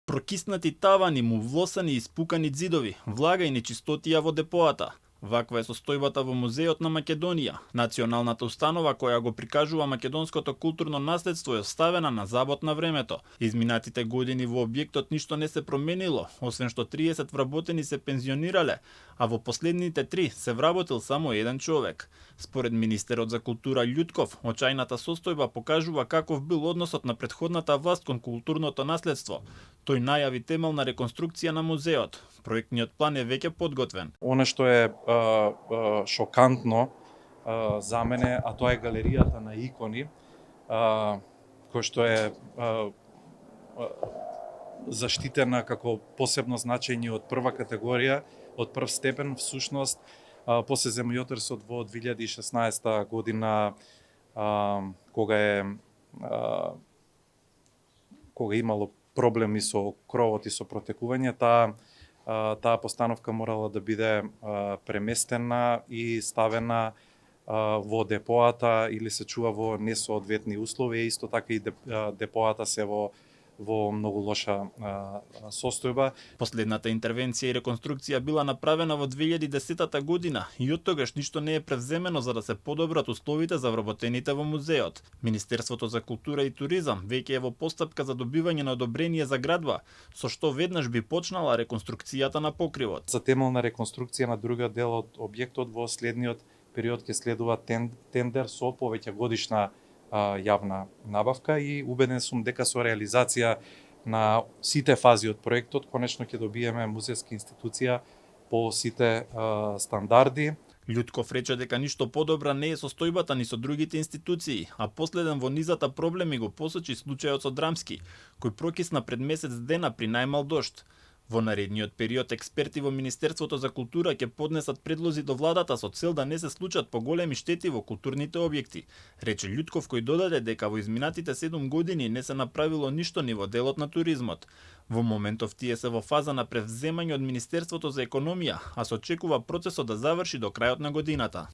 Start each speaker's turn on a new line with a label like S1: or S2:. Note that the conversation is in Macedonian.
S1: Прокиснати тавани, мувлосани и спукани ѕидови, влага и нечистотија во депоата. Ваква е состојбата во Музеот на Македонија. Националната установа која го прикажува македонското културно наследство е оставена на забот на времето. Изминатите години во објектот ништо не се променило, освен што 30 вработени се пензионирале, а во последните 3 се вработил само еден човек. Според министерот за култура Љутков, очајната состојба покажува каков бил односот на претходната власт кон културното наследство. Тој најави темелна реконструкција на музеот. Проектниот план е веќе подготвен.
S2: Оно што е шокантно за мене, а тоа е галеријата на икони, кој што е заштитена како посебно значење од прва категорија, од прв степен, всушност, после земјотресот во 2016 година, кога имало проблеми со кровот и со протекување, таа постановка морала да биде преместена и ставена во депоата или се чува во несоодветни услови. Исто така и депоата се во многу лоша состојба.
S1: Последната интервенција и реконструкција била направена во 2010 година и од тогаш ништо не е превземено за да се подобрат условите за вработените во музеот. Министерството за култура и туризам веќе е во постапка за добивање на одобрение за градба, со што веднаш би почнала реконструкцијата на покривот.
S2: За темелна реконструкција на другиот дел од објектот во следниот период ќе следува тендер со повеќе годишна јавна набавка и убеден сум дека со реализација на сите фази од проектот конечно ќе добиеме музејска институција по сите стандарди.
S1: Љутков рече дека ништо подобра не е состојбата ни со другите институции, а последен во низата проблеми го посочи случајот со Драмски, кој прокисна пред месец дена при најмал дожд. Во наредниот период експерти во Министерството за култура ќе поднесат предлози до владата со цел да не се случат поголеми штети во културните објекти, рече Љутков, кој додаде дека во изминатите 7 години не се направило ништо ни во делот на туризмот. Во моментов тие се во фаза на превземање од Министерството за економија, а се очекува процесот да заврши до крајот на годината.